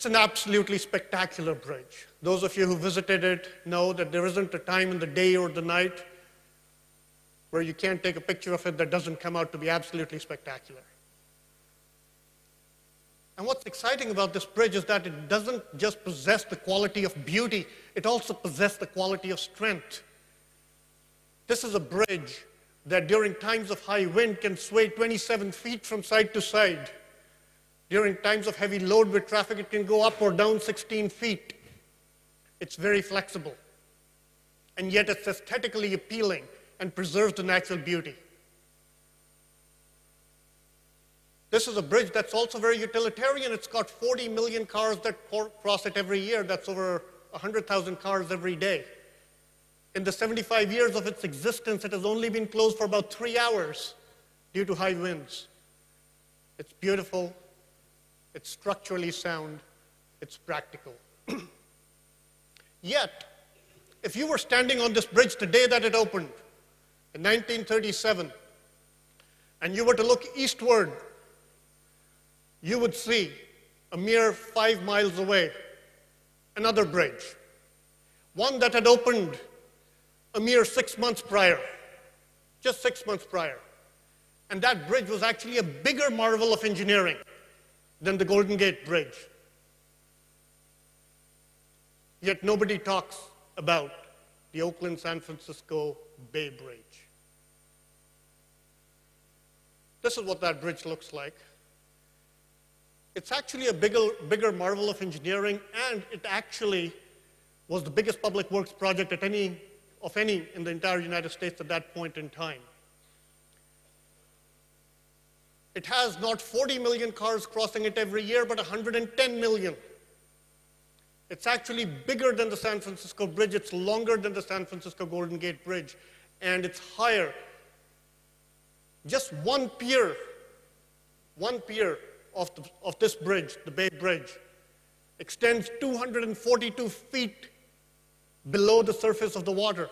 It's an absolutely spectacular bridge. Those of you who visited it know that there isn't a time in the day or the night where you can't take a picture of it that doesn't come out to be absolutely spectacular. And what's exciting about this bridge is that it doesn't just possess the quality of beauty, it also possesses the quality of strength. This is a bridge that during times of high wind can sway 27 feet from side to side. During times of heavy load with traffic, it can go up or down 16 feet. It's very flexible. And yet it's aesthetically appealing and preserves the natural beauty. This is a bridge that's also very utilitarian. It's got 40 million cars that cross it every year. That's over 100,000 cars every day. In the 75 years of its existence, it has only been closed for about 3 hours due to high winds. It's beautiful. It's structurally sound, it's practical. Yet, if you were standing on this bridge the day that it opened, in 1937, and you were to look eastward, you would see, a mere 5 miles away, another bridge. One that had opened a mere 6 months prior, just 6 months prior. And that bridge was actually a bigger marvel of engineering than the Golden Gate Bridge. Yet nobody talks about the Oakland-San Francisco Bay Bridge. This is what that bridge looks like. It's actually a bigger marvel of engineering, and it actually was the biggest public works project of any in the entire United States at that point in time. It has not 40 million cars crossing it every year, but 110 million. It's actually bigger than the San Francisco Bridge. It's longer than the San Francisco Golden Gate Bridge, and it's higher. Just one pier of this bridge, the Bay Bridge, extends 242 feet below the surface of the water.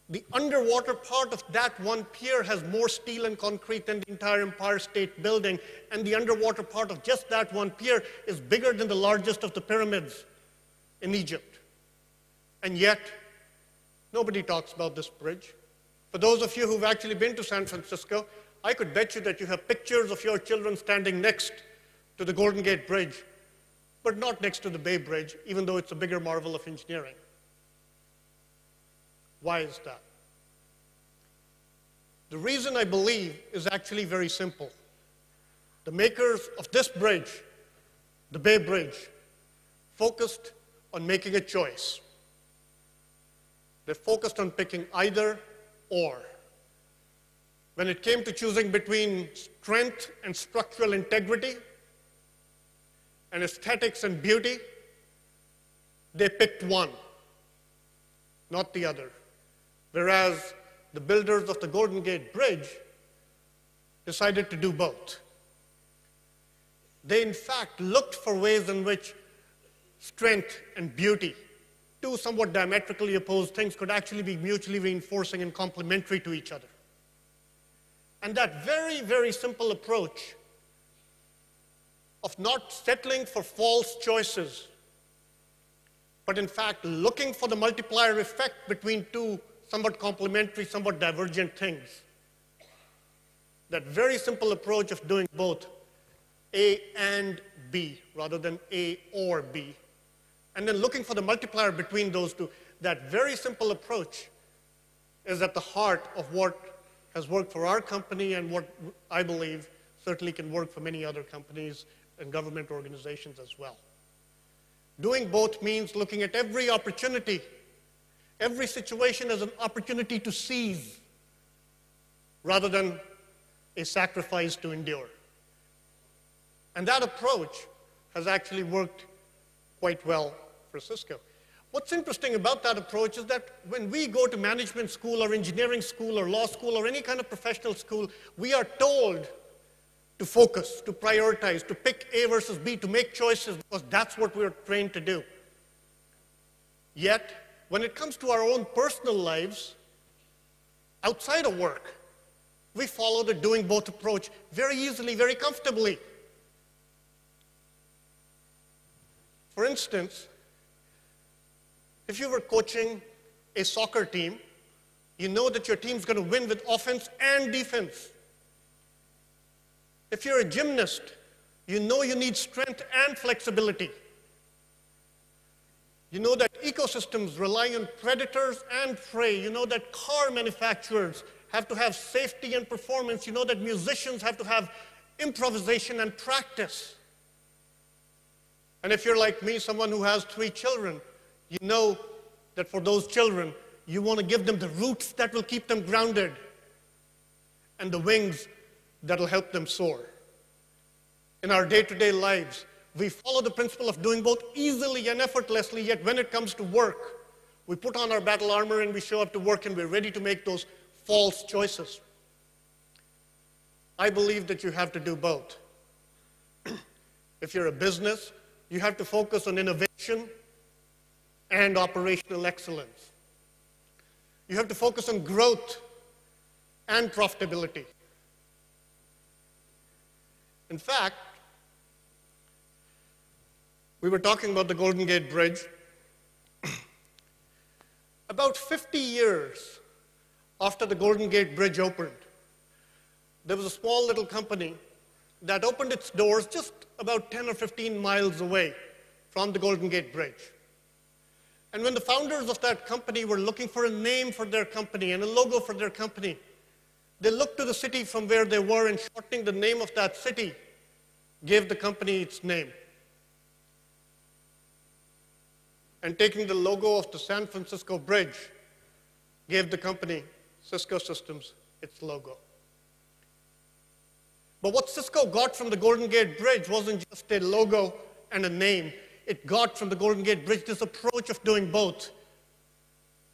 The underwater part of that one pier has more steel and concrete than the entire Empire State Building, and the underwater part of just that one pier is bigger than the largest of the pyramids in Egypt. And yet, nobody talks about this bridge. For those of you who've actually been to San Francisco, I could bet you that you have pictures of your children standing next to the Golden Gate Bridge, but not next to the Bay Bridge, even though it's a bigger marvel of engineering. Why is that? The reason, I believe, is actually very simple. The makers of this bridge, the Bay Bridge, focused on making a choice. They focused on picking either or. When it came to choosing between strength and structural integrity and aesthetics and beauty, they picked one, not the other. Whereas the builders of the Golden Gate Bridge decided to do both. They, in fact, looked for ways in which strength and beauty, two somewhat diametrically opposed things, could actually be mutually reinforcing and complementary to each other. And that very, very simple approach of not settling for false choices, but in fact looking for the multiplier effect between two somewhat complementary, somewhat divergent things. That very simple approach of doing both A and B rather than A or B, and then looking for the multiplier between those two, that very simple approach is at the heart of what has worked for our company and what I believe certainly can work for many other companies and government organizations as well. Doing both means looking at every opportunity, every situation as an opportunity to seize rather than a sacrifice to endure. And that approach has actually worked quite well for Cisco. What's interesting about that approach is that when we go to management school or engineering school or law school or any kind of professional school, we are told to focus, to prioritize, to pick A versus B, to make choices, because that's what we're trained to do. Yet, when it comes to our own personal lives, outside of work, we follow the doing both approach very easily, very comfortably. For instance, if you were coaching a soccer team, you know that your team's going to win with offense and defense. If you're a gymnast, you know you need strength and flexibility. You know that ecosystems rely on predators and prey. You know that car manufacturers have to have safety and performance. You know that musicians have to have improvisation and practice. And if you're like me, someone who has 3 children, you know that for those children, you want to give them the roots that will keep them grounded and the wings that will help them soar. In our day-to-day lives, we follow the principle of doing both easily and effortlessly, yet when it comes to work, we put on our battle armor and we show up to work and we're ready to make those false choices. I believe that you have to do both. If you're a business, you have to focus on innovation and operational excellence. You have to focus on growth and profitability. In fact, we were talking about the Golden Gate Bridge. About 50 years after the Golden Gate Bridge opened, there was a small little company that opened its doors just about 10 or 15 miles away from the Golden Gate Bridge. And when the founders of that company were looking for a name for their company and a logo for their company, they looked to the city from where they were, and shortening the name of that city gave the company its name. And taking the logo of the San Francisco Bridge gave the company, Cisco Systems, its logo. But what Cisco got from the Golden Gate Bridge wasn't just a logo and a name. It got from the Golden Gate Bridge this approach of doing both,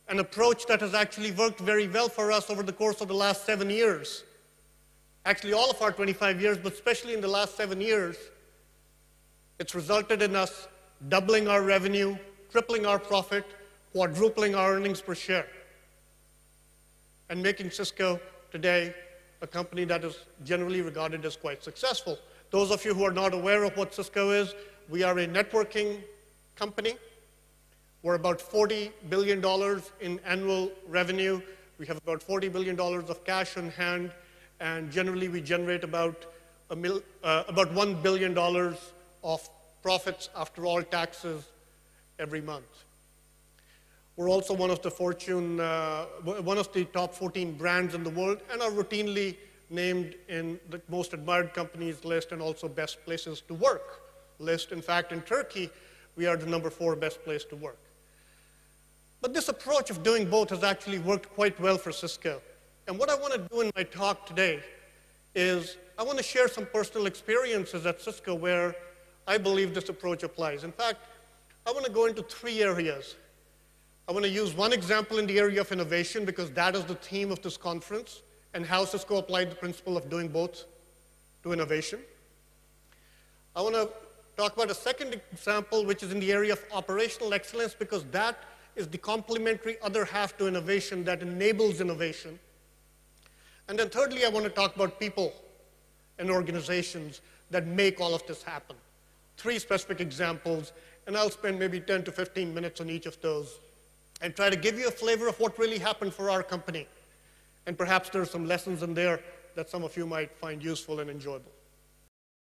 an approach that has actually worked very well for us over the course of the last 7 years. Actually, all of our 25 years, but especially in the last 7 years, it's resulted in us doubling our revenue, tripling our profit, quadrupling our earnings per share, and making Cisco today a company that is generally regarded as quite successful. Those of you who are not aware of what Cisco is, we are a networking company. We're about $40 billion in annual revenue. We have about $40 billion of cash on hand, and generally we generate about $1 billion of profits after all taxes every month. We're also one of the one of the top 14 brands in the world, and are routinely named in the most admired companies list and also best places to work list. In fact, in Turkey, we are the number 4 best place to work. But this approach of doing both has actually worked quite well for Cisco. And what I want to do in my talk today is I want to share some personal experiences at Cisco where I believe this approach applies. In fact, I want to go into 3 areas. I want to use one example in the area of innovation because that is the theme of this conference and how Cisco applied the principle of doing both to innovation. I want to talk about a second example, which is in the area of operational excellence, because that is the complementary other half to innovation that enables innovation. And then thirdly, I want to talk about people and organizations that make all of this happen. 3 specific examples, and I'll spend maybe 10 to 15 minutes on each of those and try to give you a flavor of what really happened for our company. And perhaps there are some lessons in there that some of you might find useful and enjoyable.